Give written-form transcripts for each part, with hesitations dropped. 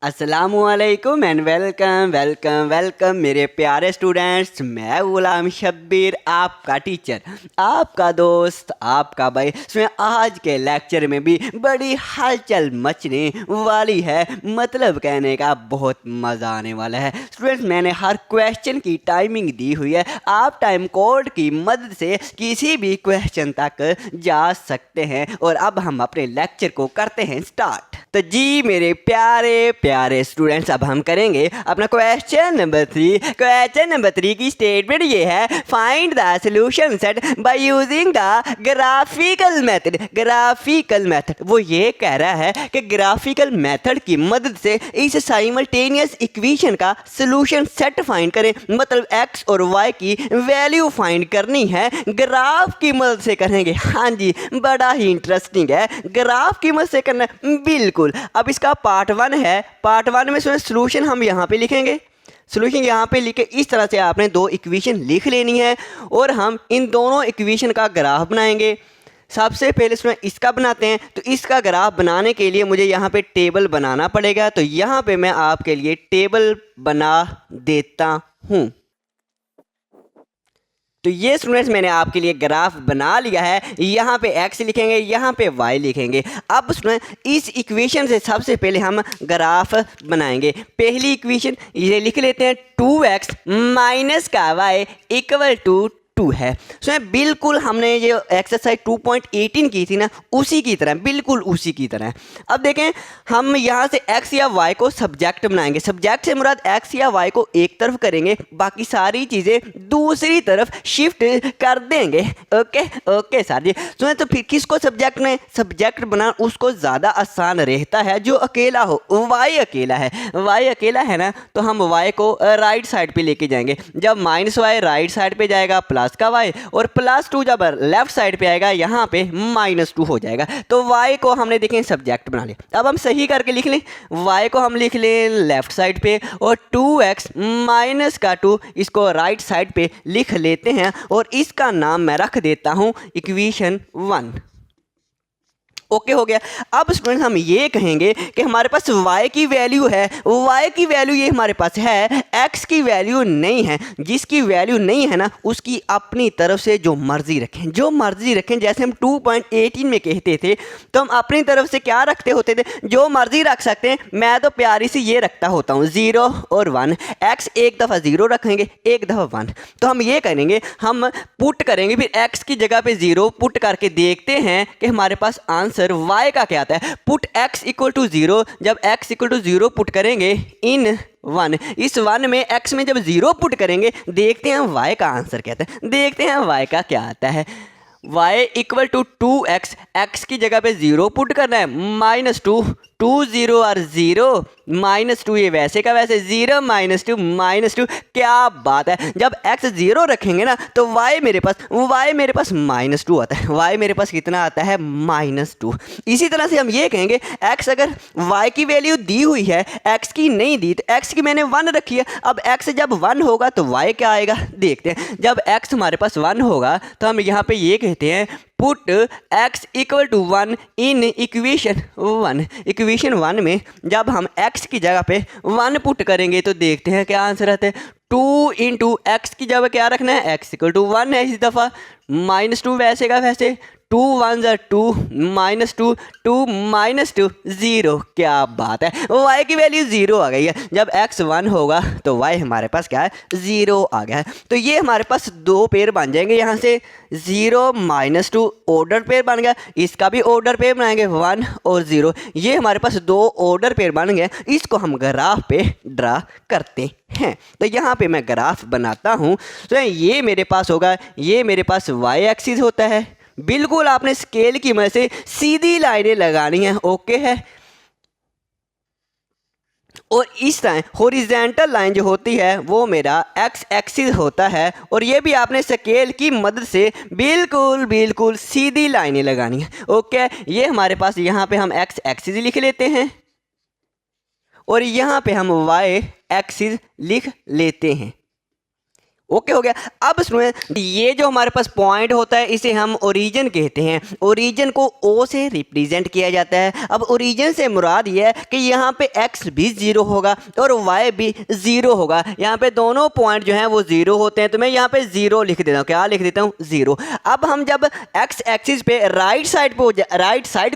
अस्सलामुअलैकुम and welcome welcome welcome मेरे प्यारे स्टूडेंट्स। मैं गुलाम शब्बीर, आपका टीचर, आपका दोस्त, आपका भाई। इसमें आज के लेक्चर में भी बड़ी हलचल मचने वाली है, मतलब कहने का बहुत मज़ा आने वाला है। स्टूडेंट्स, मैंने हर क्वेश्चन की टाइमिंग दी हुई है, आप टाइम कोड की मदद से किसी भी क्वेश्चन तक जा सकते हैं। और अब हम अपने लेक्चर को करते हैं स्टार्ट। तो जी मेरे प्यारे प्यारे स्टूडेंट्स, अब हम करेंगे अपना क्वेश्चन नंबर 3। क्वेश्चन नंबर 3 की स्टेटमेंट ये है, find the solution set by using the graphical method. Graphical method, वो ये कह रहा है कि ग्राफिकल मेथड की मदद से इस साइमल्टेनियस इक्वेशन का सॉल्यूशन सेट फाइंड करें, मतलब एक्स और वाई की वैल्यू फाइंड करनी है, ग्राफ की मदद से करेंगे। हाँ जी, बड़ा ही इंटरेस्टिंग है, ग्राफ की मदद से करना है, बिल्कुल। अब इसका पार्ट 1 है, पार्ट 1 में सॉल्यूशन हम यहाँ पे लिखेंगे। सॉल्यूशन यहाँ पे लिखे इस तरह से आपने दो इक्वेशन लिख लेनी है और हम इन दोनों इक्वेशन का ग्राफ बनाएंगे। सबसे पहले इसमें इसका बनाते हैं। तो इसका ग्राफ बनाने के लिए मुझे यहाँ पे टेबल बनाना पड़ेगा, तो यहाँ पे मैं आपके लिए टेबल बना देता हूँ। तो ये स्टूडेंट्स, मैंने आपके लिए ग्राफ बना लिया है। यहाँ पे x लिखेंगे, यहाँ पे y लिखेंगे। अब स्टूडेंट, इस इक्वेशन से सबसे पहले हम ग्राफ बनाएंगे। पहली इक्वेशन ये लिख लेते हैं, 2x माइनस का y इक्वल टू 2 है। सो बिल्कुल हमने जो एक्सरसाइज 2.18 की थी ना, उसी की तरह, बिल्कुल उसी की तरह। अब देखें, हम यहाँ से x या y को सब्जेक्ट बनाएंगे। सब्जेक्ट से मुराद x या y को एक तरफ करेंगे, बाकी सारी चीज़ें दूसरी तरफ शिफ्ट कर देंगे। ओके ओके सर जी। सुने, तो फिर किसको सब्जेक्ट में सब्जेक्ट बना, उसको ज़्यादा आसान रहता है जो अकेला हो। y अकेला है, y अकेला है ना, तो हम y को राइट साइड पे लेके जाएंगे। जब माइनस वाई राइट साइड पे जाएगा प्लस का y, और प्लस 2 जब लेफ्ट साइड पे आएगा यहाँ पे -2 हो जाएगा। तो y को हमने देखें सब्जेक्ट बना लिया। अब हम सही करके लिख लें, y को हम लिख लें लेफ्ट साइड पे, और 2x माइनस का 2 इसको राइट साइड पे लिख लेते हैं, और इसका नाम मैं रख देता हूँ इक्वेशन 1। ओके हो गया। अब स्टूडेंट, हम ये कहेंगे कि हमारे पास y की वैल्यू है, y की वैल्यू ये हमारे पास है, x की वैल्यू नहीं है। जिसकी वैल्यू नहीं है ना, उसकी अपनी तरफ से जो मर्जी रखें, जो मर्जी रखें। जैसे हम 2.18 में कहते थे, तो हम अपनी तरफ से क्या रखते होते थे, जो मर्जी रख सकते हैं। मैं तो प्यारी सी ये रखता होता हूँ 0 और 1। x एक दफ़ा 0 रखेंगे, एक दफ़ा 1। तो हम ये करेंगे, हम पुट करेंगे, फिर x की जगह पे 0 पुट करके देखते हैं कि हमारे पास आंसर y का क्या आता है। पुट x इक्वल टू 0, जब x इक्वल टू 0 पुट करेंगे इन 1, इस 1 में x में जब 0 पुट करेंगे, देखते हैं y का आंसर क्या आता है। देखते हैं y का क्या आता है। y equal to 2x, x की जगह पे 0 पुट करना है, -2, 2 0 और 0, -2, ये वैसे का वैसे 0 -2 -2। क्या बात है, जब x 0 रखेंगे ना, तो y मेरे पास -2 आता है। y मेरे पास कितना आता है, -2। इसी तरह से हम ये कहेंगे, x अगर y की वैल्यू दी हुई है, x की नहीं दी, तो x की मैंने 1 रखी है। अब x जब 1 होगा तो y क्या आएगा, देखते हैं। जब x हमारे पास 1 होगा, तो हम यहाँ पे ये कहते हैं, put x equal to 1 in equation 1। Equation 1 में जब हम x की जगह पे 1 पुट करेंगे, तो देखते हैं क्या आंसर आता है। 2 इंटू एक्स की जगह क्या रखना है, x इक्वल टू 1 है इस दफ़ा, -2 वैसे का वैसे, 2 1 2, -2, 2 -2 0। क्या बात है, y की वैल्यू 0 आ गई है। जब x 1 होगा तो y हमारे पास क्या है, 0 आ गया है। तो ये हमारे पास दो पेयर बन जाएंगे, यहाँ से 0 -2 ऑर्डर पेयर बन गया। इसका भी ऑर्डर पेयर बनाएंगे 1 और 0, ये हमारे पास दो ऑर्डर पेयर बन गए। इसको हम ग्राफ पे ड्रा करते हैं। तो यहाँ पे मैं ग्राफ बनाता हूँ। तो ये मेरे पास होगा, ये मेरे पास y एक्सिस होता है। बिल्कुल आपने स्केल की मदद से सीधी लाइनें लगानी है। ओके है। और इस तरह हॉरिजॉन्टल लाइन जो होती है वो मेरा x एक्सिस होता है, और ये भी आपने स्केल की मदद से बिल्कुल बिल्कुल सीधी लाइनें लगानी है। ओके, ये हमारे पास यहाँ पे हम x एक्सिस लिख लेते हैं, और यहाँ पे हम y एक्सिस लिख लेते हैं। ओके हो गया। अब स्टूडेंट ये जो हमारे पास पॉइंट होता है इसे हम ओरिजिन कहते हैं। ओरिजिन को ओ से रिप्रेजेंट किया जाता है। अब ओरिजिन से मुराद ये है कि यहाँ पे एक्स भी 0 होगा और वाई भी 0 होगा। यहाँ पे दोनों पॉइंट जो हैं वो 0 होते हैं, तो मैं यहाँ पे 0 लिख देता हूँ। क्या लिख देता हूँ? 0। अब हम जब एक्स एक्सिस पे राइट साइड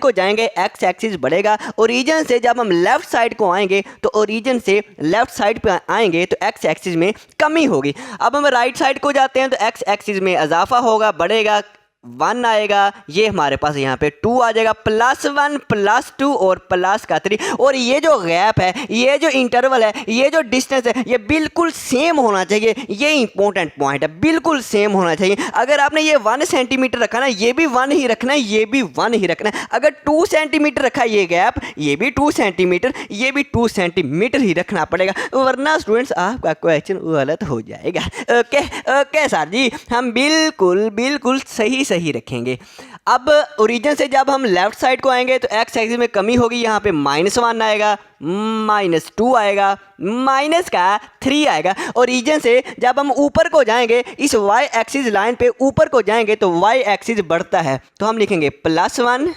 को जाएंगे, एक्स एक्सिस बढ़ेगा। ओरिजिन से जब हम लेफ्ट साइड को आएंगे तो ओरिजिन से लेफ्ट साइड पे आएंगे तो एक्स एक्सिस में कमी होगी। अब हम राइट साइड को जाते हैं तो एक्स एक्सिस में इजाफा होगा, बढ़ेगा, 1 आएगा, ये हमारे पास यहाँ पे 2 आ जाएगा, +1 +2 और प्लस का 3। और ये जो गैप है, ये जो इंटरवल है, ये जो डिस्टेंस है, ये बिल्कुल सेम होना चाहिए। ये इंपॉर्टेंट पॉइंट है, बिल्कुल सेम होना चाहिए। अगर आपने ये 1 सेंटीमीटर रखा ना, ये भी 1 ही रखना है, ये भी 1 ही रखना है। अगर 2 सेंटीमीटर रखा ये गैप, ये भी 2 सेंटीमीटर, ये भी 2 सेंटीमीटर ही रखना पड़ेगा, वरना स्टूडेंट्स आपका क्वेश्चन गलत हो जाएगा। ओके सर जी, हम बिल्कुल सही रखेंगे। अब ओरिजिन से जब हम लेफ्ट साइड को आएंगे तो एक्स एक्सिस में कमी होगी, यहाँ पे -1 आएगा, -2 आएगा, -3 आएगा। ओरिजिन से जब हम ऊपर को जाएंगे, इस वाई एक्सिस लाइन पे ऊपर को जाएंगे तो वाई एक्सिस बढ़ता है, तो हम लिखेंगे +1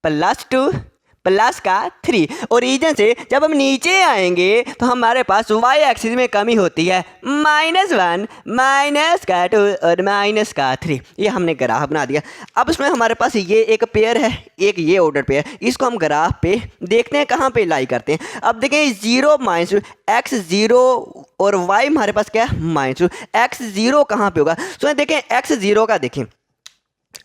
+2 प्लस का 3। ओरिजिन से जब हम नीचे आएंगे तो हमारे पास वाई एक्सिस में कमी होती है, -1 -2 और -3। ये हमने ग्राफ बना दिया। अब उसमें हमारे पास ये एक पेयर है, एक ये ऑर्डर पेयर, इसको हम ग्राफ पे देखते हैं कहाँ पे लाई करते हैं। अब देखें 0 -2, x 0 और y हमारे पास क्या है? -2। x 0 कहाँ पे होगा? सो देखें x 0 का देखें,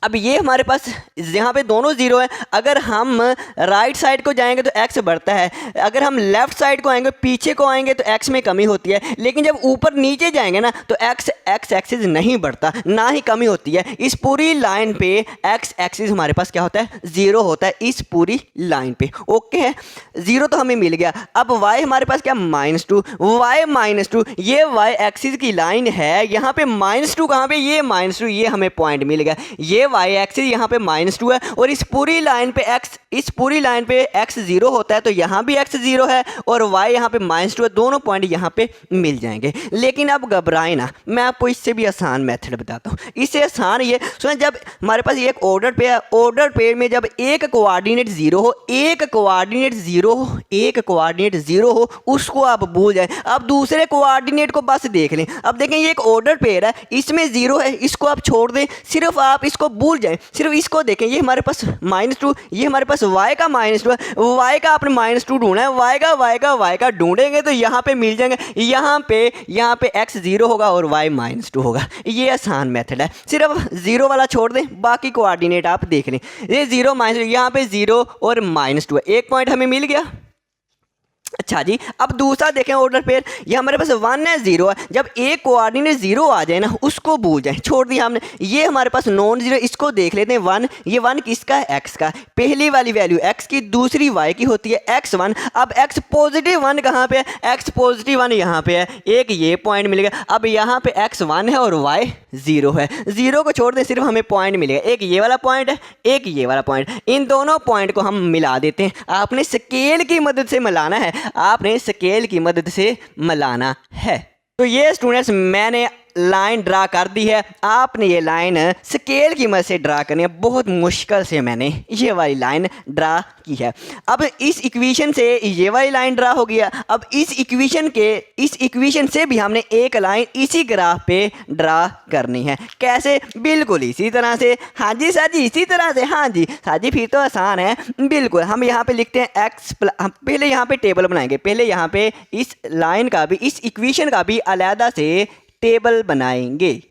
अब ये हमारे पास यहाँ पे दोनों 0 है। अगर हम राइट साइड को जाएंगे तो x बढ़ता है, अगर हम लेफ्ट साइड को आएंगे, पीछे को आएंगे तो x में कमी होती है। लेकिन जब ऊपर नीचे जाएंगे ना तो x एक्सिस नहीं बढ़ता, ना ही कमी होती है। इस पूरी लाइन पे x एक्सिस हमारे पास क्या होता है? 0 होता है इस पूरी लाइन पे। ओके है, 0 तो हमें मिल गया। अब y हमारे पास क्या? -2। y -2, ये y एक्सिस की लाइन है, यहाँ पे -2 कहाँ पे? ये -2, ये हमें पॉइंट मिल गया। ये वाई एक्सिस यहाँ पे -2 है और इस पूरी लाइन पे x 0 होता है, तो यहाँ भी x 0 है और y यहाँ पे -2 है। दोनों पॉइंट यहाँ पे मिल जाएंगे। लेकिन अब घबराए ना, मैं आपको इससे भी आसान मेथड बताता हूँ। इससे आसान ये सुन, जब हमारे पास एक ऑर्डर पेयर है, ऑर्डर पेयर में जब एक कोऑर्डिनेट 0 हो, एक कोऑर्डिनेट 0 हो, उसको आप भूल जाए। अब दूसरे कोऑर्डिनेट को बस देख लें। अब देखें ये एक ऑर्डर पेयर है, इसमें 0 है, इसको आप छोड़ दें, सिर्फ आप इसको भूल जाए, सिर्फ इसको देखें। ये हमारे पास -2, ये हमारे पास y का -2 है, y का आपने -2 ढूंढना है, y का ढूंढेंगे तो यहाँ पे मिल जाएंगे। यहाँ पे x 0 होगा और y -2 होगा। ये आसान मेथड है, सिर्फ 0 वाला छोड़ दें, बाकी कोऑर्डिनेट आप देख लें। ये 0 -2, यहाँ पे 0 और -2 है, एक पॉइंट हमें मिल गया। अच्छा जी, अब दूसरा देखें ऑर्डर पेयर, ये हमारे पास 1 है, 0 है। जब एक कोऑर्डिनेट 0 आ जाए ना, उसको भूल जाए, छोड़ दिया हमने। ये हमारे पास नॉन 0, इसको देख लेते हैं 1। ये 1 किसका है? x का। पहली वाली वैल्यू x की, दूसरी y की होती है x1। अब x +1 कहाँ पे है? x +1 यहाँ पे है, एक ये पॉइंट मिल गया। अब यहाँ पे x1 है और y 0 है, 0 को छोड़ दें, सिर्फ हमें पॉइंट मिलेगा, एक ये वाला पॉइंट है, एक ये वाला पॉइंट। इन दोनों पॉइंट को हम मिला देते हैं। आपने स्केल की मदद से मिलाना है, आपने स्केल की मदद से मिलाना है। तो ये स्टूडेंट्स मैंने लाइन ड्रा कर दी है, आपने ये लाइन स्केल की मदद से ड्रा करनी है। बहुत मुश्किल से मैंने ये वाली लाइन ड्रा की है। अब इस इक्वेशन से ये वाली लाइन ड्रा हो गया। अब इस इक्वेशन से भी हमने एक लाइन इसी ग्राफ पे ड्रा करनी है। कैसे? बिल्कुल इसी तरह से। हाँ जी सर जी, इसी तरह से। हाँ जी सर जी, फिर तो आसान है। बिल्कुल, हम यहाँ पे लिखते हैं x, पहले यहाँ पे टेबल बनाएंगे, पहले यहाँ पे इस लाइन का भी, इस इक्वेशन का भी अलहदा से टेबल बनाएंगे।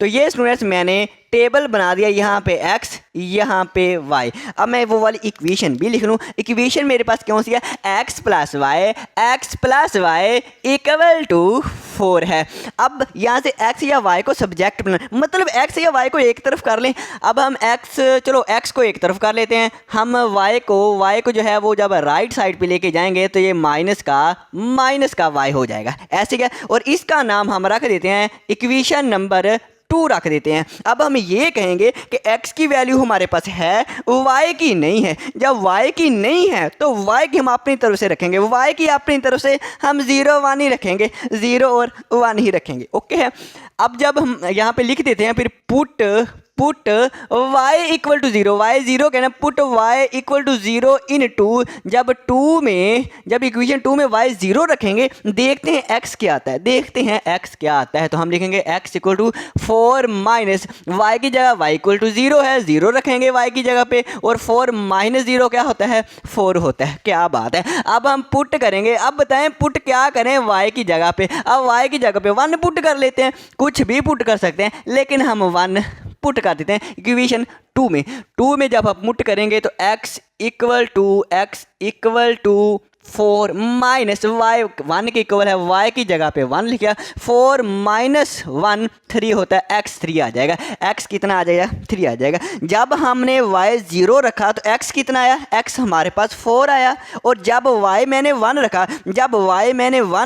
तो ये स्टूडेंट्स मैंने टेबल बना दिया, यहाँ पे x, यहाँ पे y। अब मैं वो वाली इक्वेशन भी लिख लूँ। इक्वेशन मेरे पास कौन सी है? x + y = 4 है। अब यहाँ से x या y को सब्जेक्ट बना, मतलब x या y को एक तरफ कर लें। अब हम x को एक तरफ कर लेते हैं। हम y को जो है वो जब राइट साइड पे लेके जाएंगे तो ये माइनस का y हो जाएगा, ऐसे क्या। और इसका नाम हम रख देते हैं, इक्वेशन नंबर 2 रख देते हैं। अब हम ये कहेंगे कि x की वैल्यू हमारे पास है, y की नहीं है। जब y की नहीं है तो y की हम अपनी तरफ से रखेंगे, y की अपनी तरफ से हम 0 1 ही रखेंगे, 0 और 1 ही रखेंगे। ओके है। अब जब हम यहाँ पे लिख देते हैं फिर put y equal to 0, y 0 कहना, put y equal to 0 in 2। जब इक्वेशन 2 में y 0 रखेंगे, देखते हैं x क्या आता है, देखते हैं x क्या आता है। तो हम लिखेंगे x equal to 4 minus y की जगह y इक्वल टू 0 है, 0 रखेंगे y की जगह पे, और 4 माइनस 0 क्या होता है, 4 होता है। क्या बात है। अब हम पुट करेंगे। अब बताएं पुट क्या करें y की जगह पे। अब y की जगह पे 1 पुट कर लेते हैं, कुछ भी पुट कर सकते हैं, लेकिन हम 1 पुट कर देते हैं इक्वेशन 2 में जब आप पुट करेंगे तो x equal to 4 minus y, 1 के इक्वल है, y की जगह पे 1 लिखा, 4 माइनस 1 3 होता है, x 3 आ जाएगा। x कितना आ जाएगा, 3 आ जाएगा। जब हमने y 0 रखा तो x कितना आया, x हमारे पास 4 आया। और जब y मैंने 1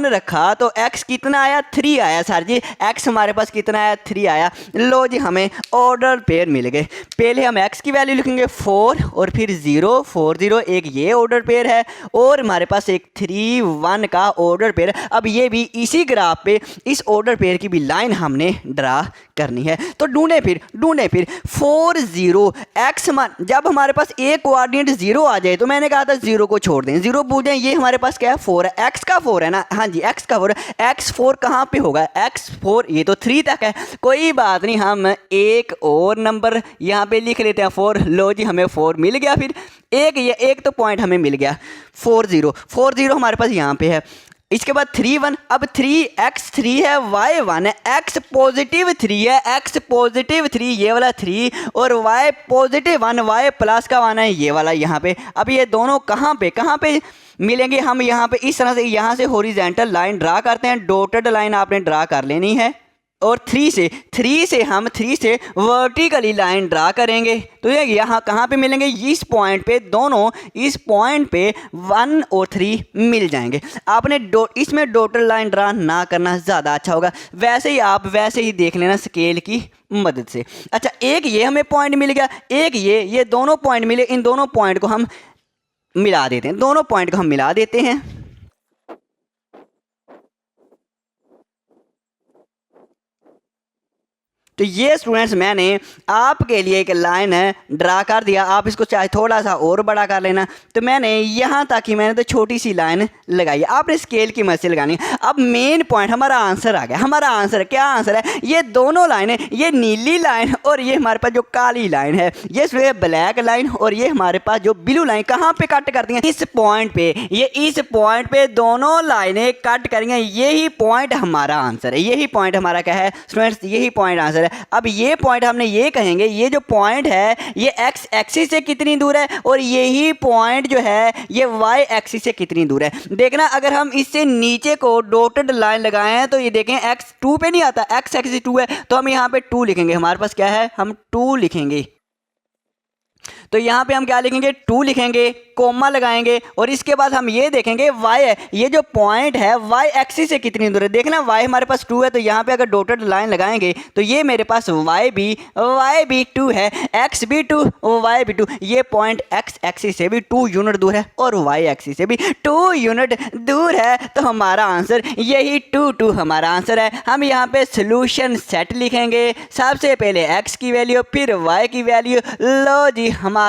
रखा तो x कितना आया, 3 आया। सर जी x हमारे पास कितना आया, 3 आया। लो जी हमें ऑर्डर पेयर मिल गए। पहले हम x की वैल्यू लिखेंगे 4 और फिर 0 4 0, एक ये ऑर्डर पेयर है, और हमारे पास एक 3 1 का ऑर्डर पेयर। अब ये भी इसी ग्राफ पे इस ऑर्डर पेयर की भी लाइन हमने ड्रा करनी है। तो ढूंढे फिर 4 0 x मान, जब हमारे पास एक कोऑर्डिनेट 0 आ जाए तो मैंने कहा था 0 को छोड़ दें, 0 पूछ दें। ये हमारे पास क्या है, 4 है, x का 4 है ना, हाँ जी x का 4 है। x 4 कहाँ पे होगा, x 4 ये तो 3 तक है, कोई बात नहीं, हम एक और नंबर यहाँ पे लिख लेते हैं 4। लो जी हमें 4 मिल गया। फिर एक तो पॉइंट हमें मिल गया, 4 0 हमारे पास यहाँ पे है। इसके बाद 3 1, अब 3 x 3 है, y 1 है, x पॉजिटिव 3 है, x पॉजिटिव 3 ये वाला 3, और y पॉजिटिव 1, y प्लस का 1 है ये वाला यहाँ पे। अब ये दोनों कहाँ पे मिलेंगे, हम यहाँ पे इस तरह से यहाँ से हॉरिजॉन्टल लाइन ड्रा करते हैं, डॉटेड लाइन आपने ड्रा कर लेनी है, और 3 से हम वर्टिकली लाइन ड्रा करेंगे। तो ये यहाँ कहाँ पे मिलेंगे, इस पॉइंट पे, दोनों इस पॉइंट पे 1 और 3 मिल जाएंगे। आपने इसमें डॉटेड लाइन ड्रा ना करना ज़्यादा अच्छा होगा, वैसे ही देख लेना स्केल की मदद से। अच्छा एक ये हमें पॉइंट मिल गया, एक ये दोनों पॉइंट मिले, इन दोनों पॉइंट को हम मिला देते हैं, तो ये स्टूडेंट्स मैंने आपके लिए एक लाइन ड्रा कर दिया। आप इसको चाहे थोड़ा सा और बड़ा कर लेना। तो मैंने यहाँ तक ही मैंने तो छोटी सी लाइन लगाई, आपने स्केल की मदद से लगानी। अब मेन पॉइंट हमारा आंसर आ गया। हमारा आंसर क्या आंसर है, ये दोनों लाइनें, ये नीली लाइन और ये हमारे पास जो काली लाइन है, ये ब्लैक लाइन और ये हमारे पास जो ब्लू लाइन, कहाँ पे कट करती हैं, इस पॉइंट पे। ये इस पॉइंट पे दोनों लाइनें कट करेंगे, यही पॉइंट हमारा आंसर है, यही पॉइंट हमारा क्या है स्टूडेंट्स, यही पॉइंट आंसर है। अब ये पॉइंट हमने ये कहेंगे, ये जो पॉइंट है ये x एक्सिस से कितनी दूर है, और यही पॉइंट जो है ये y एक्सिस से कितनी दूर है। देखना अगर हम इससे नीचे को डॉटेड लाइन लगाए हैं तो ये देखें x 2 पे नहीं आता, x एक्सिस 2 है, तो हम यहाँ पे 2 लिखेंगे। हमारे पास क्या है, हम 2 लिखेंगे। तो यहाँ पे हम क्या लिखेंगे, 2 लिखेंगे, कोमा लगाएंगे, और इसके बाद हम ये देखेंगे y है, ये जो पॉइंट है y एक्सिस से कितनी दूर है। देखना y हमारे पास 2 है, तो यहाँ पे अगर डॉटेड लाइन लगाएंगे तो ये मेरे पास y भी 2 है, x भी 2 y भी 2। ये पॉइंट x एक्सिस से भी 2 यूनिट दूर है और y एक्सिस से भी 2 यूनिट दूर है। तो हमारा आंसर यही 2 2 हमारा आंसर है। हम यहाँ पे सोल्यूशन सेट लिखेंगे, सबसे पहले x की वैल्यू फिर y की वैल्यू। लो जी हमारा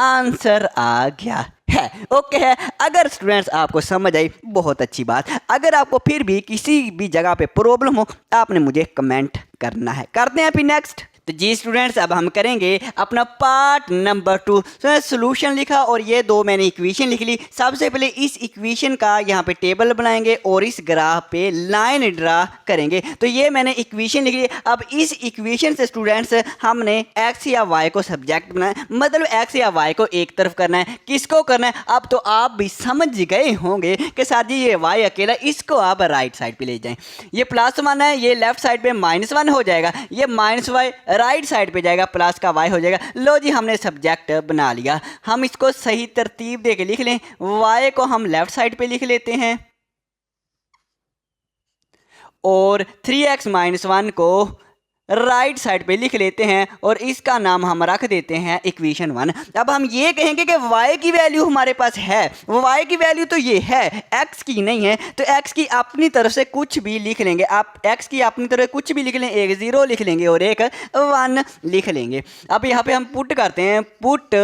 आंसर आ गया है। ओके है। अगर स्टूडेंट्स आपको समझ आई बहुत अच्छी बात, अगर आपको फिर भी किसी भी जगह पे प्रॉब्लम हो आपने मुझे कमेंट करना है। करते हैं फिर नेक्स्ट। तो जी स्टूडेंट्स अब हम करेंगे अपना पार्ट नंबर 2। सोल्यूशन लिखा और ये 2 मैंने इक्वेशन लिख ली। सबसे पहले इस इक्वेशन का यहाँ पे टेबल बनाएंगे और इस ग्राफ पे लाइन ड्रा करेंगे। तो ये मैंने इक्वेशन लिख ली। अब इस इक्वेशन से स्टूडेंट्स हमने x या y को सब्जेक्ट बनाना है, मतलब x या y को एक तरफ करना है। किसको करना है अब तो आप भी समझ गए होंगे कि सर जी ये y अकेला, इसको आप राइट साइड पे ले जाएं। ये +1 है, ये लेफ्ट साइड पे -1 हो जाएगा, ये -y राइट साइड पे जाएगा, प्लस का y हो जाएगा। लो जी हमने सब्जेक्ट बना लिया। हम इसको सही तरतीब दे के लिख लें। y को हम लेफ्ट साइड पे लिख लेते हैं और 3x - 1 को राइट साइड पे लिख लेते हैं और इसका नाम हम रख देते हैं इक्वेशन 1। अब हम ये कहेंगे कि y की वैल्यू हमारे पास है, y की वैल्यू तो ये है, x की नहीं है, तो x की अपनी तरफ से कुछ भी लिख लेंगे। आप x की अपनी तरफ कुछ भी लिख लें, एक 0 लिख लेंगे और एक 1 लिख लेंगे। अब यहाँ पे हम पुट करते हैं, put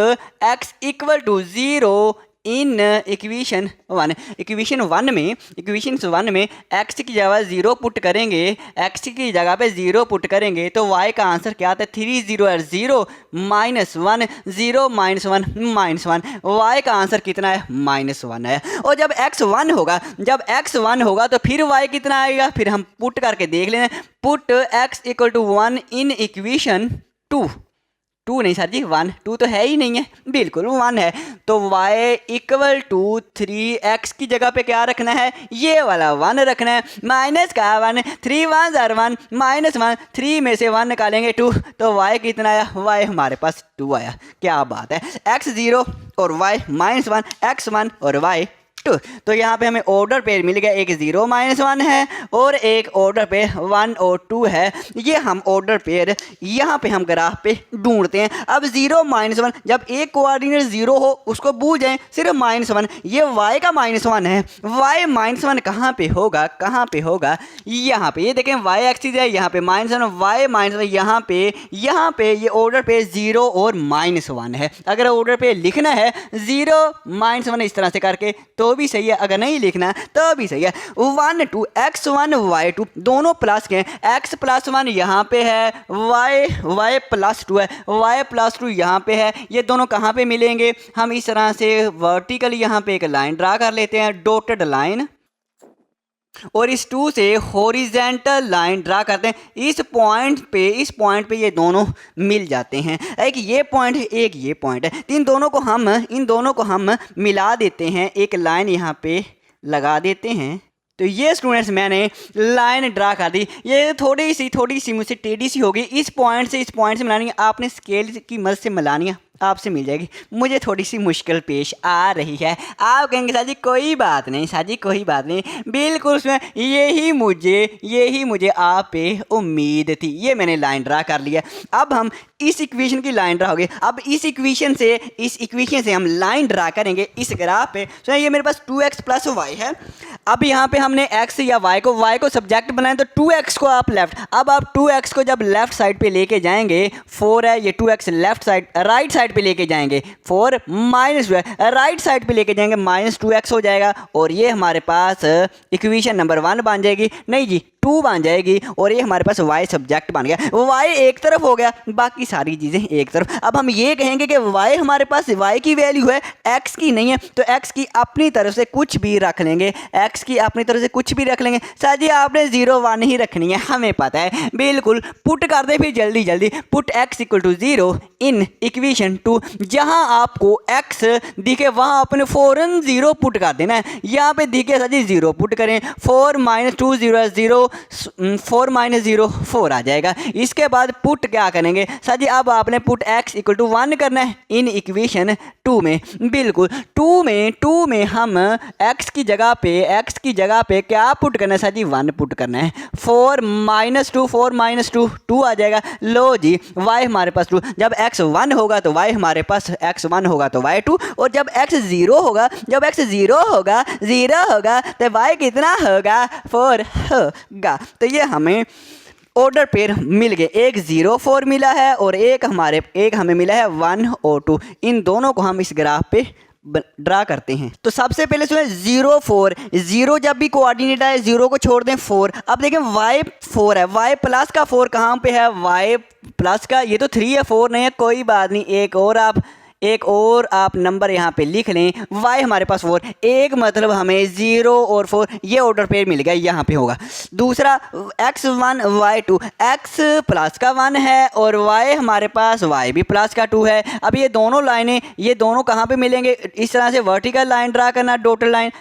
x equal to 0 in equation 1। Equation 1 में x की जगह 0 पुट करेंगे, x की जगह पे 0 पुट करेंगे तो y का आंसर क्या आता है, 3 0 है 0 -1 0 -1 -1, y का आंसर कितना है, -1 है। और जब x 1 होगा तो फिर y कितना आएगा, फिर हम पुट करके देख लें, put x equal to 1 in equation 2 नहीं सर जी 1, 2 तो है ही नहीं है, बिल्कुल 1 है। तो y इक्वल टू 3x की जगह पे क्या रखना है, ये वाला 1 रखना है, माइनस का 1, 3 1 1 -1, 3 में से 1 निकालेंगे 2, तो y कितना आया, y हमारे पास 2 आया। क्या बात है, x 0 और y -1, x 1 और y 2। तो यहाँ पे हमें ऑर्डर पेयर मिल गया, एक 0 -1 है और एक ऑर्डर पेयर 1 और 2 है। ये हम ऑर्डर पेयर यहाँ पे हम ग्राफ पे ढूंढते हैं। अब 0 -1, जब एक कोऑर्डिनेट 0 हो उसको भूल जाएं, सिर्फ -1, ये y का -1 है। y -1 कहाँ पे होगा, यहाँ पे, ये देखें y एक्सिस है, यहाँ पे -1, y -1 यहाँ पे ये ऑर्डर पे 0 और -1 है। अगर ऑर्डर पे लिखना है 0 -1 इस तरह से करके तो भी सही है, अगर नहीं लिखना तो भी सही है। 1 2 x1 y2 दोनों प्लस के हैं, x +1 यहाँ पे है, y +2 है, y +2 यहाँ पे है। ये दोनों कहाँ पे मिलेंगे, हम इस तरह से वर्टिकल यहाँ पे एक लाइन ड्रा कर लेते हैं, डॉटेड लाइन, और इस 2 से हॉरिजेंटल लाइन ड्रा करते हैं। इस पॉइंट पे ये दोनों मिल जाते हैं, एक ये पॉइंट है, एक ये पॉइंट है। इन दोनों को हम मिला देते हैं, एक लाइन यहाँ पे लगा देते हैं। तो ये स्टूडेंट्स मैंने लाइन ड्रा कर दी, ये थोड़ी सी मुझसे टेढ़ी सी होगी, इस पॉइंट से मिलानी है, आपने स्केल की मदद से मिलानी है, आपसे मिल जाएगी। मुझे थोड़ी सी मुश्किल पेश आ रही है, आप कहेंगे साजी कोई बात नहीं, बिल्कुल उसमें यही मुझे आप पे उम्मीद थी। ये मैंने लाइन ड्रा कर लिया। अब हम इस इक्वेशन की लाइन ड्रा हो गई। अब इस इक्वेशन से हम लाइन ड्रा करेंगे इस ग्राफ पे। तो ये मेरे पास 2x + y है। अब यहाँ पे हमने x या y को सब्जेक्ट बनाए, तो 2x को आप लेफ्ट, अब आप 2x को जब लेफ्ट साइड पे लेके जाएंगे, 4 है, ये 2x left side right side पे लेके जाएंगे, 4 -2 है, राइट साइड पे लेके जाएंगे, -2x हो जाएगा, और ये हमारे पास इक्वेशन नंबर 1 बन जाएगी, नहीं जी 2 बन जाएगी, और ये हमारे पास y सब्जेक्ट बन गया। y एक तरफ हो गया, बाकी सारी चीज़ें एक तरफ। अब हम ये कहेंगे कि y हमारे पास y की वैल्यू है, x की नहीं है, तो x की अपनी तरफ से कुछ भी रख लेंगे, सर जी आपने 0 1 ही रखनी है, हमें पता है, बिल्कुल। पुट कर दे फिर जल्दी, put x equal to 0 in equation 2। जहां आपको x दिखे वहां आपने फौरन 0 पुट कर देना है। यहाँ पे दिखे सर जी 0 पुट करें, 4 -2 0 0, 4 -0 4 आ जाएगा। इसके बाद पुट क्या करेंगे सर जी, अब आपने पुट x इक्वल टू 1 करना है इन इक्वेशन 2 में, बिल्कुल 2 में हम x की जगह पे क्या पुट करना है सर जी, 1 पुट करना है। 4 -2 2 आ जाएगा। लो जी y हमारे पास 2, जब x 1 होगा तो y हमारे पास x 1 होगा तो y 2, और जब x 0 होगा तो y कितना होगा, 4 होगा। तो ये हमें ऑर्डर पेयर मिल गए, एक 0 4 मिला है और एक हमें मिला है 1 और 2। इन दोनों को हम इस ग्राफ पे ड्रा करते हैं। तो सबसे पहले सुने 0 4, 0 जब भी कोऑर्डिनेट आए 0 को छोड़ दें 4। अब देखें y 4 है, y प्लस का 4 कहाँ पे है, y प्लस का, ये तो 3 है 4 नहीं है, कोई बात नहीं, एक और आप नंबर यहाँ पे लिख लें। y हमारे पास 4, एक मतलब हमें 0 और 4 ये ऑर्डर पेयर मिल गया, यहाँ पे होगा। दूसरा x1 y2, x प्लस का 1 है और y हमारे पास y भी प्लस का 2 है। अब ये दोनों लाइनें, ये दोनों कहाँ पे मिलेंगे, इस तरह से वर्टिकल लाइन ड्रा करना, डॉटेड लाइन,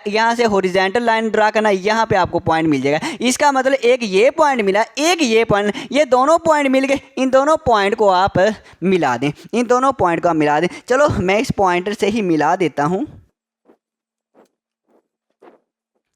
यहाँ से हॉरिजॉन्टल लाइन ड्रा करना, यहाँ पे आपको पॉइंट मिल जाएगा। इसका मतलब एक ये पॉइंट मिला, एक ये पॉइंट, ये दोनों पॉइंट मिल गए। इन दोनों पॉइंट को आप मिला दें, चलो मैं इस पॉइंटर से ही मिला देता हूँ।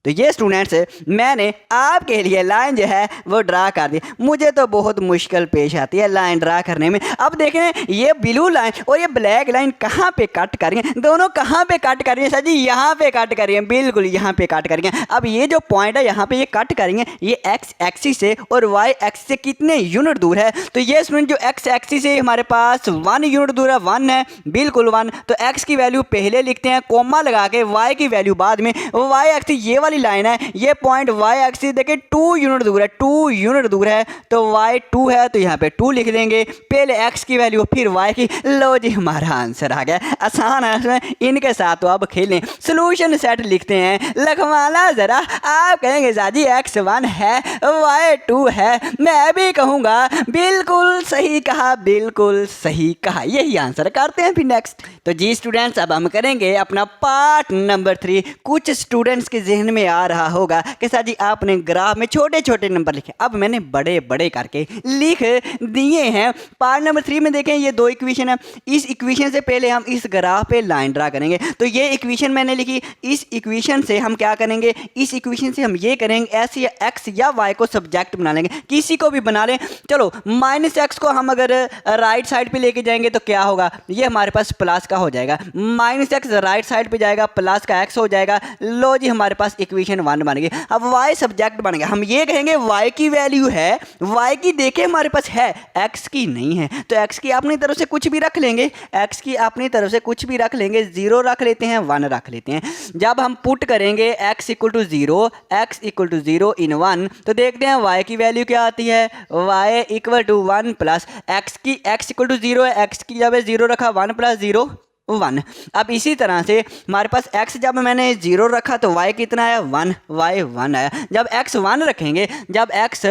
तो ये स्टूडेंट्स मैंने आपके लिए लाइन जो है वो ड्रा कर दी। मुझे तो बहुत मुश्किल पेश आती है लाइन ड्रा करने में। अब देखें ये ब्लू लाइन और ये ब्लैक लाइन कहाँ पे कट कर रही हैं, दोनों कहाँ पे कट कर रही हैं सर जी? यहाँ पे कट कर रही हैं, बिल्कुल यहाँ पे कट कर रही हैं। अब ये जो पॉइंट है यहाँ पे ये कट कर रही हैं, ये एक्स एक्सिस से और वाई एक्सिस से कितने यूनिट दूर है? तो ये स्टूडेंट जो एक्स एक्सिस से हमारे पास 1 यूनिट दूर है, 1 है, बिल्कुल 1। तो एक्स की वैल्यू पहले लिखते हैं कोमा लगा के, वाई की वैल्यू बाद में। वाई एक्सिस ये वाली लाइन है, ये पॉइंट वाई एक्सिस देखिए 2 यूनिट दूर है, 2 यूनिट दूर है, तो वाई 2 है तो यहाँ पे 2 लिख देंगे, पहले एक्स की वैल्यू फिर वाई की। लो जी हमारा आंसर आ गया। आसान है इसमें, इनके साथ तो अब खेलें। सोल्यूशन सेट लिखते हैं, लखवाना जरा। आप कहेंगे साजी एक्स 1 है वाई 2 है, मैं भी कहूँगा बिल्कुल सही कहा, बिल्कुल सही कहा, यही आंसर करते हैं फिर नेक्स्ट। तो जी स्टूडेंट्स अब हम करेंगे अपना पार्ट नंबर 3। कुछ स्टूडेंट्स के जहन में आ रहा होगा कि सर जी आपने ग्राफ में छोटे छोटे नंबर लिखे, अब मैंने बड़े बड़े करके लिख दिए हैं। पार्ट नंबर 3 में देखें ये 2 इक्वेशन है, इस इक्वेशन से पहले हम इस ग्राफ पे लाइन ड्रा करेंगे। तो ये इक्वेशन मैंने लिखी, इस इक्वेशन से हम क्या करेंगे, इस इक्वेशन से हम ये करेंगे एस या एक्स या वाई को सब्जेक्ट बना लेंगे, किसी को भी बना लें। चलो माइनस एक्स को हम अगर राइट साइड पे लेके जाएंगे तो क्या होगा, ये हमारे पास प्लस का हो जाएगा, माइनस एक्स राइट साइड पे जाएगा, प्लस का एक्स हो जाएगा। लो जी हमारे पास इक्वेशन 1 बन गई। अब वाई सब्जेक्ट बन गया, हम ये कहेंगे वाई की वैल्यू है, वाई की देखे हमारे पास है, एक्स की नहीं है, तो एक्स की अपनी तरफ से कुछ भी रख लेंगे, एक्स की अपनी तरफ से कुछ भी रख लेंगे, 0 रख लेते हैं, 1 रख लेते हैं। जब हम पुट करेंगे x = 0, x = 0 इन 1, तो देखते हैं y की वैल्यू क्या आती है, y = 1 प्लस x की, x = 0 है, x की जब 0 रखा 1 + 0 1। अब इसी तरह से हमारे पास x जब मैंने 0 रखा तो y कितना आया, 1, y 1 आया। जब x 1 रखेंगे, जब x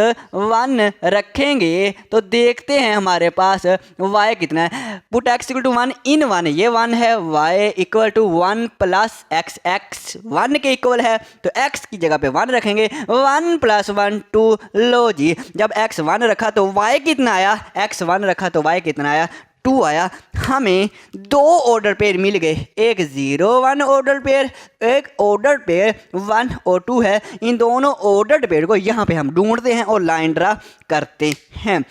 1 रखेंगे तो देखते हैं हमारे पास y कितना है। पुट x = 1 इन 1, ये 1 है, y = 1 प्लस x, x 1 के इक्वल है, तो x की जगह पे 1 रखेंगे, 1 + 1 2। लो जी जब x 1 रखा तो y कितना आया, x 1 रखा तो y कितना आया, 2 आया। हमें 2 ऑर्डर पेयर मिल गए, एक 0 1 ऑर्डर पेयर, एक ऑर्डर पेयर 1 और 2 है। इन दोनों ऑर्डर पेयर को यहाँ पे हम ढूंढते हैं और लाइन ड्रा करते हैं।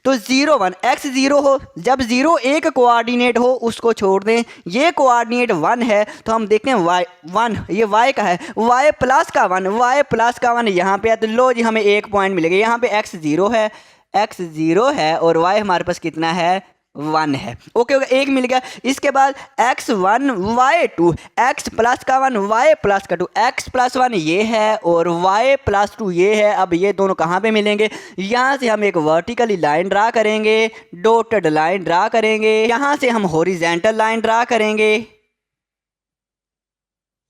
तो 0 1 x 0 हो, जब 0 एक कोऑर्डिनेट हो उसको छोड़ दें, ये कोऑर्डिनेट 1 है तो हम देखते हैं y 1, ये y का है, y प्लस का 1, y प्लस का 1 यहाँ पे है। तो लो जी हमें एक पॉइंट मिलेगा, यहाँ पे x 0 है, x 0 है और y हमारे पास कितना है, 1 है। ओके ओके, एक मिल गया। इसके बाद x1 y2, x प्लस का 1 y प्लस का 2, x प्लस 1 ये है और y प्लस 2 ये है। अब ये दोनों कहाँ पे मिलेंगे, यहाँ से हम एक वर्टिकली लाइन ड्रा करेंगे, डॉटेड लाइन ड्रा करेंगे, यहाँ से हम हॉरिजॉन्टल लाइन ड्रा करेंगे।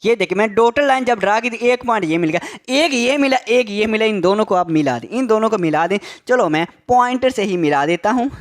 ये देखिए मैं डॉटेड लाइन जब ड्रा की थी, एक पॉइंट ये मिल गया, एक ये मिला, एक ये मिला, इन दोनों को आप मिला दें, इन दोनों को मिला दें। चलो मैं पॉइंटर से ही मिला देता हूँ।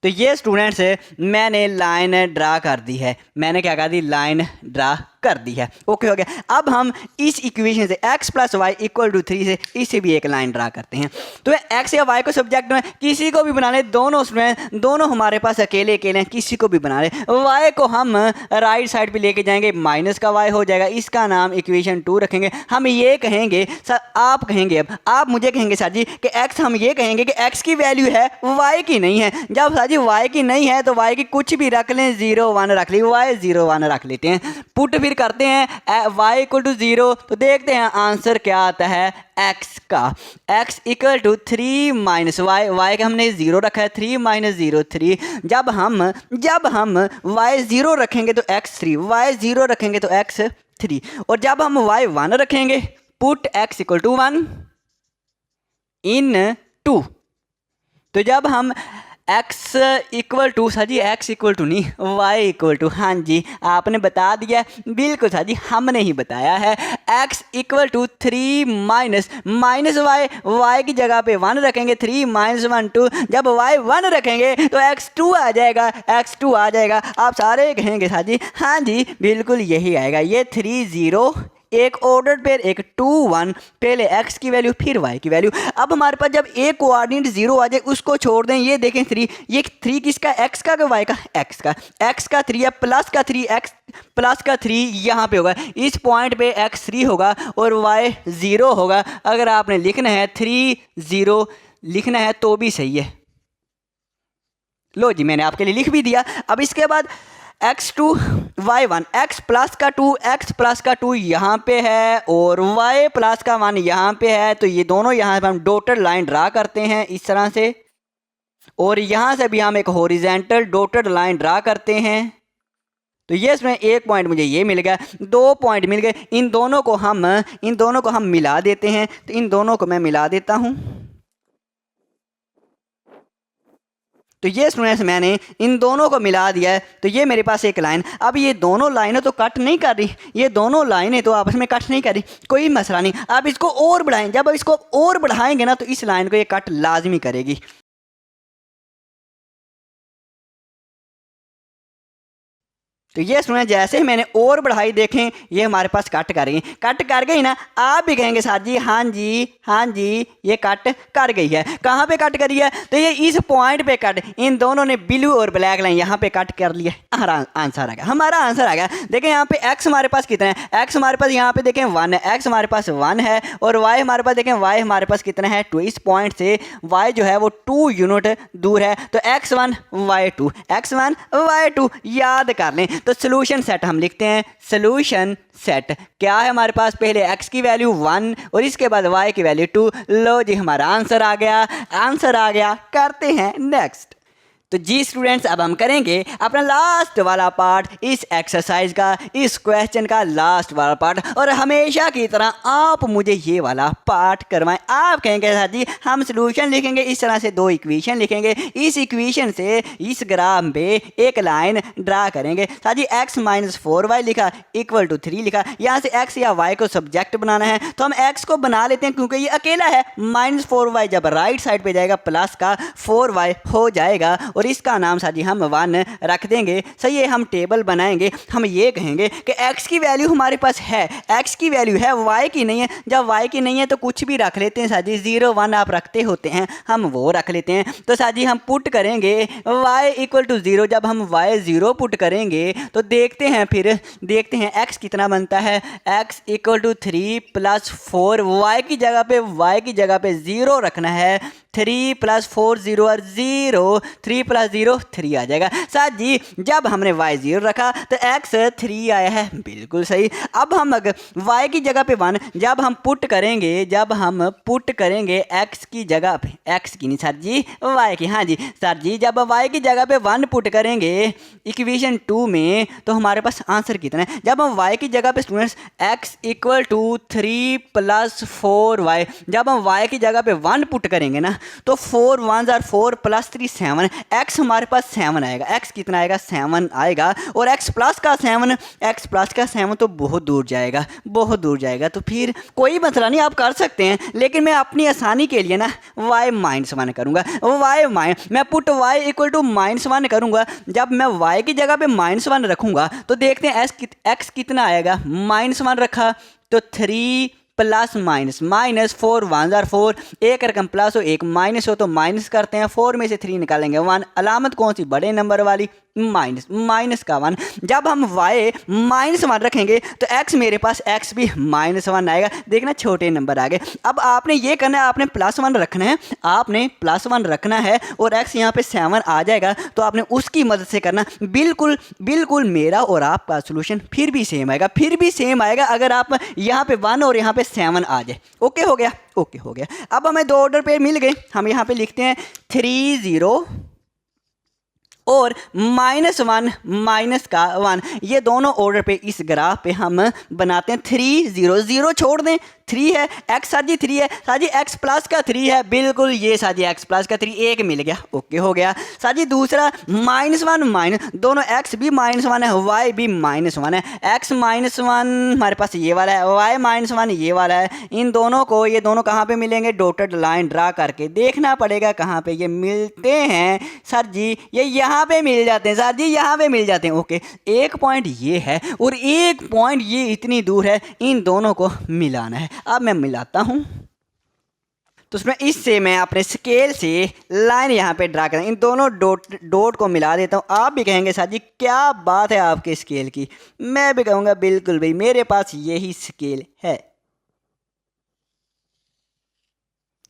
तो ये स्टूडेंट्स मैंने लाइन ड्रा कर दी है, मैंने क्या कर दी, लाइन ड्रा कर दी है। ओके हो गया। अब हम इस इक्वेशन से x + y = 3 से इसे भी एक लाइन ड्रा करते हैं। तो x या y को सब्जेक्ट में किसी को भी बना ले, दोनों हमारे पास अकेले अकेले हैं, किसी को भी बना ले। y को हम राइट साइड पे लेके जाएंगे, माइनस का y हो जाएगा, इसका नाम इक्वेशन 2 रखेंगे। हम ये कहेंगे सर, आप कहेंगे, अब आप मुझे कहेंगे सर जी कि x, हम ये कहेंगे कि x की वैल्यू है, y की नहीं है। जब सर जी y की नहीं है तो y की कुछ भी रख लें, 0 1 रख ली, y 0 1 रख लेते हैं। पुट फिर करते हैं y = 0, तो देखते हैं आंसर क्या आता है x का। x = 3 - y, y का हमने 0 रखा है, 3 - 0 3। जब हम y 0 रखेंगे तो x 3, y 0 रखेंगे तो x 3, और जब हम y 1 रखेंगे, पुट x = 1 इन 2। तो जब हम x = सर जी x = नहीं, y = हाँ जी आपने बता दिया, बिल्कुल सर जी हमने ही बताया है। x = 3 माइनस y की जगह पे 1 रखेंगे, 3 - 1 2। जब y 1 रखेंगे तो x 2 आ जाएगा, x 2 आ जाएगा। आप सारे कहेंगे सर जी हाँ जी बिल्कुल यही आएगा, ये 3 0 एक ऑर्डर पेयर, एक 2 1, पहले x की वैल्यू फिर y की वैल्यू। अब हमारे पास जब एक कोऑर्डिनेट 0 आ जाए उसको छोड़ दें, ये देखें 3, ये 3 किसका, x का y का, x का 3 है, प्लस का 3, x प्लस का 3 यहाँ पे होगा, इस पॉइंट पे x 3 होगा और y 0 होगा। अगर आपने लिखना है 3 0 लिखना है तो भी सही है। लो जी, मैंने आपके लिए लिख भी दिया। अब इसके बाद x2 y1, x प्लस का 2, x प्लस का 2 यहाँ पे है और y प्लस का 1 यहाँ पे है। तो ये दोनों यहाँ पे हम डॉटेड लाइन ड्रा करते हैं इस तरह से, और यहाँ से भी हम एक हॉरिजॉन्टल डॉटेड लाइन ड्रा करते हैं। तो ये इसमें एक पॉइंट मुझे ये मिल गया, 2 पॉइंट मिल गए, इन दोनों को हम मिला देते हैं। तो इन दोनों को मैं मिला देता हूँ। तो ये स्टूडेंट्स मैंने इन दोनों को मिला दिया है। तो ये मेरे पास एक लाइन, अब ये दोनों लाइनें तो कट नहीं कर रही, ये दोनों लाइनें तो आपस में कट नहीं कर रही, कोई मसला नहीं। अब इसको और बढ़ाएं, जब इसको और बढ़ाएंगे ना तो इस लाइन को ये कट लाजमी करेगी। तो ये सुने, जैसे ही मैंने और बढ़ाई देखें ये हमारे पास कट कर गई, कट कर गई ना। आप भी कहेंगे सर जी हाँ जी ये कट कर गई है। कहाँ पे कट करी है? तो ये इस पॉइंट पे कट, इन दोनों ने ब्लू और ब्लैक लाइन यहाँ पे कट कर लिया। आंसर आ गया, हमारा आंसर आ गया। देखें यहाँ पे x हमारे पास कितना है, x हमारे पास यहाँ पे देखें 1 है, x हमारे पास 1 है, और y हमारे पास देखें y हमारे पास कितना है 2। इस पॉइंट से y जो है वो 2 यूनिट दूर है। तो x1 y2 याद कर लें। तो सोल्यूशन सेट हम लिखते हैं, सोल्यूशन सेट क्या है हमारे पास, पहले x की वैल्यू 1 और इसके बाद y की वैल्यू 2। लो जी हमारा आंसर आ गया। करते हैं नेक्स्ट। तो जी स्टूडेंट्स, अब हम करेंगे अपना लास्ट वाला पार्ट, इस एक्सरसाइज का, इस क्वेश्चन का लास्ट वाला पार्ट। और हमेशा की तरह आप मुझे ये वाला पार्ट करवाएं। आप कहेंगे सर जी हम सॉल्यूशन लिखेंगे, इस तरह से 2 इक्वेशन लिखेंगे, इस इक्वेशन से इस ग्राफ पे एक लाइन ड्रा करेंगे। सर जी x - 4y लिखा इक्वल टू 3 लिखा, यहाँ से x या y को सब्जेक्ट बनाना है तो हम x को बना लेते हैं क्योंकि ये अकेला है। -4y जब राइट साइड पे जाएगा प्लस का 4y हो जाएगा और इसका नाम साजी हम 1 रख देंगे। सही है, हम टेबल बनाएंगे, हम ये कहेंगे कि x की वैल्यू हमारे पास है, x की वैल्यू है, y की नहीं है। जब y की नहीं है तो कुछ भी रख लेते हैं साजी, 0 1 आप रखते होते हैं, हम वो रख लेते हैं। तो साजी हम पुट करेंगे y इक्वल टू 0। जब हम y 0 पुट करेंगे तो देखते हैं x कितना बनता है, x इक्वल टू 3 + 4, y की जगह पे 0 रखना है। 3 + 4 0 और 0, 3 + 0 3 आ जाएगा। साथ जी जब हमने y 0 रखा तो x 3 आया है, बिल्कुल सही। अब हम अगर y की जगह पे 1, जब हम पुट करेंगे x की जगह पे, x की नहीं सर जी y की, हाँ जी सर जी, जब y की जगह पे 1 पुट करेंगे इक्वेशन 2 में तो हमारे पास आंसर कितना है। जब हम y की जगह पे students x equal to 3 + 4y, जब हम y की जगह पे 1 पुट करेंगे ना तो 4 1 are 4 + 3 7, x हमारे पास 7 आएगा। x कितना आएगा, 7 आएगा। और x प्लस का 7 तो बहुत दूर जाएगा। तो फिर कोई मसला नहीं, आप कर सकते हैं, लेकिन मैं अपनी आसानी के लिए ना y -1 करूँगा। मैं पुट y इक्वल टू -1 करूँगा। जब मैं y की जगह पे -1 रखूँगा तो देखते हैं x कितना आएगा। -1 रखा तो 3 + -4 1 are 4, एक रकम प्लस हो एक माइनस हो तो माइनस करते हैं, 4 में से 3 निकालेंगे 1, अलामत कौन सी, बड़े नंबर वाली, माइनस का 1। जब हम y -1 रखेंगे तो x मेरे पास x भी -1 आएगा। देखना छोटे नंबर आ गए। अब आपने ये करना है, आपने +1 रखना है, और x यहाँ पे 7 आ जाएगा तो आपने उसकी मदद से करना। बिल्कुल मेरा और आपका सोल्यूशन फिर भी सेम आएगा अगर आप यहाँ पे 1 और यहाँ पे 7 आ जाए। ओके हो गया। अब हमें 2 ऑर्डर पे मिल गए। हम यहाँ पे लिखते हैं 3 0 और -1 -1, ये दोनों ऑर्डर पे इस ग्राफ पे हम बनाते हैं। 3 0 0 छोड़ दें 3 है, एक्स सर जी 3 है, सर जी एक्स प्लस का 3 है, बिल्कुल ये सर जी एक्स प्लस का 3 एक मिल गया, ओके हो गया। सर जी दूसरा -1 माइनस, दोनों एक्स भी -1 है, वाई भी -1 है, एक्स -1 हमारे पास ये वाला है, वाई -1 ये वाला है, इन दोनों को, ये दोनों कहाँ पे मिलेंगे, डॉटेड लाइन ड्रा करके देखना पड़ेगा कहाँ पे ये मिलते हैं। सर जी ये यहाँ पे मिल जाते हैं, सर जी यहाँ पे मिल जाते हैं, ओके। एक पॉइंट ये है और एक पॉइंट ये इतनी दूर है, इन दोनों को मिलाना है। अब मैं मिलाता हूँ, तो उसमें इससे मैं अपने स्केल से लाइन यहाँ पे ड्रा करें, इन दोनों डॉट को मिला देता हूँ। आप भी कहेंगे सर जी क्या बात है आपके स्केल की, मैं भी कहूँगा बिल्कुल भाई मेरे पास यही स्केल है।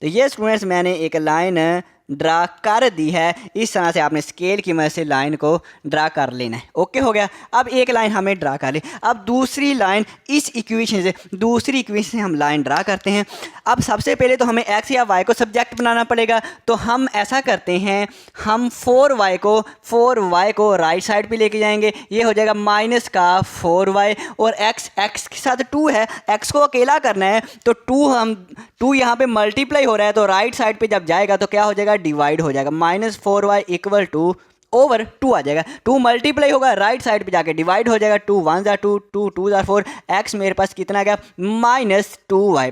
तो ये स्टूडेंट्स मैंने एक लाइन ड्रा कर दी है, इस तरह से आपने स्केल की मदद से लाइन को ड्रा कर लेना है, ओके हो गया। अब एक लाइन हमें ड्रा कर ली, अब दूसरी लाइन इस इक्वेशन से, दूसरी इक्वेशन से हम लाइन ड्रा करते हैं। अब सबसे पहले तो हमें एक्स या वाई को सब्जेक्ट बनाना पड़ेगा, तो हम ऐसा करते हैं, हम 4y को राइट साइड पे लेके जाएंगे, ये हो जाएगा माइनस का 4y, और x के साथ 2 है, x को अकेला करना है तो 2 यहाँ पे मल्टीप्लाई हो रहा है, तो राइट साइड पे जब जाएगा तो क्या हो जाएगा, डिवाइड हो जाएगा, -4y इक्वल टू ओवर 2 आ जाएगा, 2 मल्टीप्लाई होगा, राइट साइड पे जाके डिवाइड हो जाएगा, 2 1 जार 2, 2 2 जार 4, x मेरे पास कितना आ गया, -2y।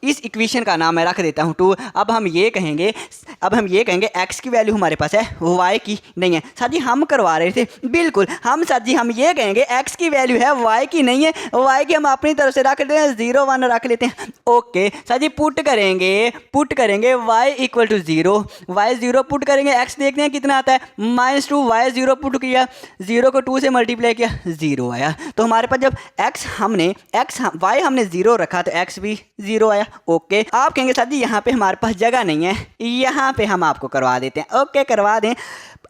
इस इक्वेशन का नाम मैं रख देता हूँ 2। अब हम ये कहेंगे x की वैल्यू हमारे पास है, y की नहीं है। सर जी हम करवा रहे थे, बिल्कुल हम सर जी हम ये कहेंगे x की वैल्यू है, y की नहीं है, y की हम अपनी तरफ से रख लेते हैं, 0 1 रख लेते हैं, ओके। सर जी पुट करेंगे y equal to 0, y 0 put करेंगे, x देखते हैं कितना आता है, -2, y 0 पुट किया, 0 को 2 से मल्टीप्लाई किया, 0 आया। तो हमारे पास जब y हमने 0 रखा तो x भी 0 आया, ओके। आप कहेंगे सर जी यहाँ पे हमारे पास जगह नहीं है, यहाँ पे हम आपको करवा देते हैं, ओके करवा दें।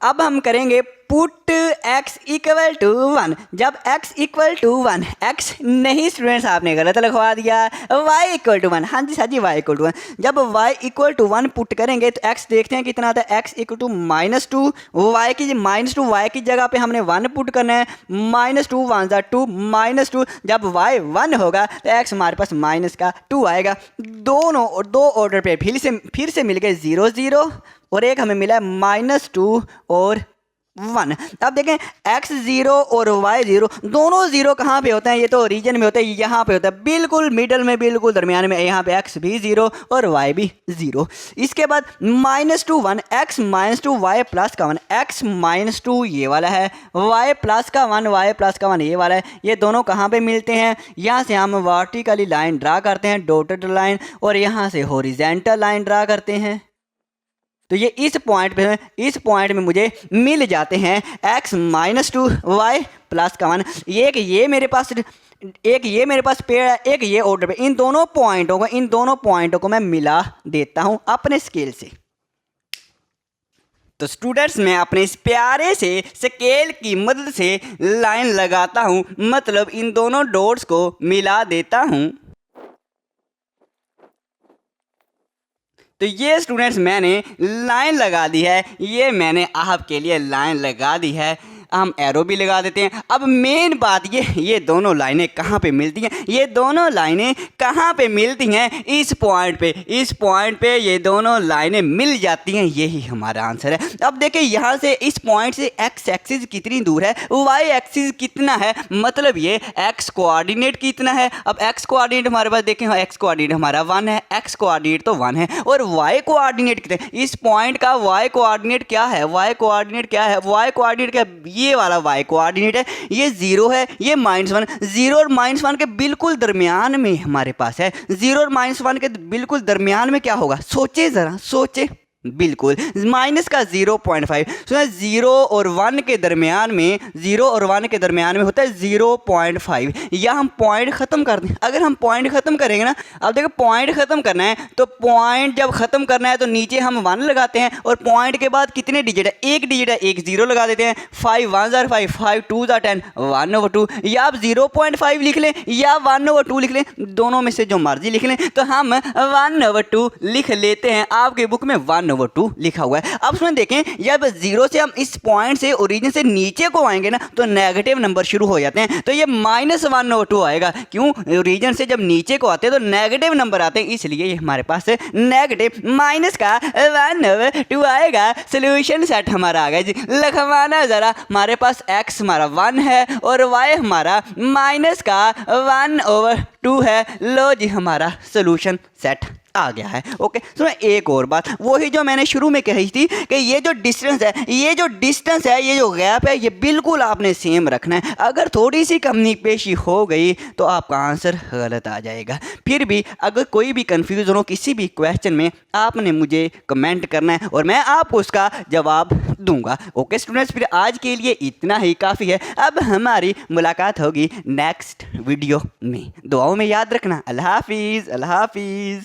अब हम करेंगे पुट x इक्वल टू 1, जब x इक्वल टू 1, x नहीं स्टूडेंट्स आपने गलत लिखवा दिया, y इक्वल टू 1, हाँ जी सर जी y इक्वल टू 1, जब y इक्वल टू 1 पुट करेंगे तो x देखते हैं कितना आता है, x इक्वल टू -2, -2 y की जगह पे हमने 1 पुट करना है, -2 1 जार 2, -2, जब y 1 होगा तो x हमारे पास माइनस का 2 आएगा। दो ऑर्डर पे फिर से मिल गए 0 0, और एक हमें मिला -2 और 1। अब देखें x 0 और y 0, दोनों 0 कहाँ पे होते हैं, ये तो रीजन में होते हैं, यहाँ पे होता है बिल्कुल मिडल में, बिल्कुल दरमियान में, यहाँ पे x भी 0 और y भी 0। इसके बाद -2 1, x -2 y प्लस का 1, x -2 ये वाला है, y प्लस का 1 ये वाला है, ये दोनों कहाँ पे मिलते हैं, यहाँ से हम वर्टिकली लाइन ड्रा करते हैं, डॉटेड लाइन, और यहाँ से हॉरिजॉन्टल लाइन ड्रा करते हैं। तो ये इस पॉइंट में मुझे मिल जाते हैं x -2 y प्लस का 1, एक ये मेरे पास पेड़ है, एक ये ऑर्डर पे, इन दोनों पॉइंटों को मैं मिला देता हूँ अपने स्केल से। तो स्टूडेंट्स मैं अपने इस प्यारे से स्केल की मदद से लाइन लगाता हूँ, मतलब इन दोनों डॉट्स को मिला देता हूँ। तो ये स्टूडेंट्स मैंने लाइन लगा दी है, ये मैंने आपके लिए लाइन लगा दी है, हम एरो भी लगा देते हैं। अब मेन बात ये दोनों लाइनें कहाँ पे मिलती हैं, ये दोनों लाइनें कहाँ पे मिलती हैं, इस पॉइंट पे ये दोनों लाइनें मिल जाती हैं, यही हमारा आंसर है। अब देखिए यहाँ से इस पॉइंट से x एक्सिस कितनी दूर है, y एक्सिस कितना है, मतलब ये x कोऑर्डिनेट कितना है। अब x कोऑर्डिनेट हमारे पास देखें, x कोऑर्डिनेट हमारा 1 है, x कोऑर्डिनेट तो 1 है, और y कोऑर्डिनेट कितना है, इस पॉइंट का y कोऑर्डिनेट क्या है, y कोऑर्डिनेट क्या, ये वाला y कोऑर्डिनेट है, ये 0 है, ये -1, 0 और -1 के बिल्कुल दरमियान में हमारे पास है, 0 और -1 के बिल्कुल दरमियान में क्या होगा, सोचे जरा सोचे, बिल्कुल माइनस का 0.5। सुना 0 और 1 के दरमियान में होता है 0.5, या हम पॉइंट ख़त्म कर दें। अगर हम पॉइंट ख़त्म करेंगे ना, अब देखो पॉइंट ख़त्म करना है, तो पॉइंट जब ख़त्म करना है तो नीचे हम 1 लगाते हैं, और पॉइंट के बाद कितने डिजिट है, एक डिजिट है, एक 0 लगा देते हैं। 5 1 जार 5, 5 2 जार 10, 1/2, या आप 0.5 लिख लें या 1/2 लिख लें, दोनों में से जो मर्जी लिख लें। तो हम 1/2 लिख लेते हैं, आपके बुक में 1/2 1/2 लिखा हुआ है। अब उसमें देखें जब 0 से हम इस पॉइंट से ओरिजिन से नीचे को आएंगे ना तो नेगेटिव नंबर शुरू हो जाते हैं, तो ये -1/2 आएगा। क्यों? ओरिजिन से जब नीचे को आते हैं तो नेगेटिव नंबर आते हैं, इसलिए ये हमारे पास नेगेटिव -1/2 आएगा। सोल्यूशन सेट हमारा आ गया जी। लिखवाना ज़रा, हमारे पास x हमारा 1 है और y हमारा -1/2 है। लो जी, हमारा सोल्यूशन सेट आ गया है। ओके, सुनो एक और बात, वही जो मैंने शुरू में कही थी कि ये जो डिस्टेंस है, ये जो गैप है, ये बिल्कुल आपने सेम रखना है। अगर थोड़ी सी कमी पेशी हो गई तो आपका आंसर गलत आ जाएगा। फिर भी अगर कोई भी कन्फ्यूज़न हो किसी भी क्वेश्चन में, आपने मुझे कमेंट करना है और मैं आपको उसका जवाब दूंगा। ओके स्टूडेंट्स, फिर आज के लिए इतना ही काफ़ी है। अब हमारी मुलाकात होगी नेक्स्ट वीडियो में। दुआओं में याद रखना। अल्लाह हाफिज़, अल्लाह हाफिज़।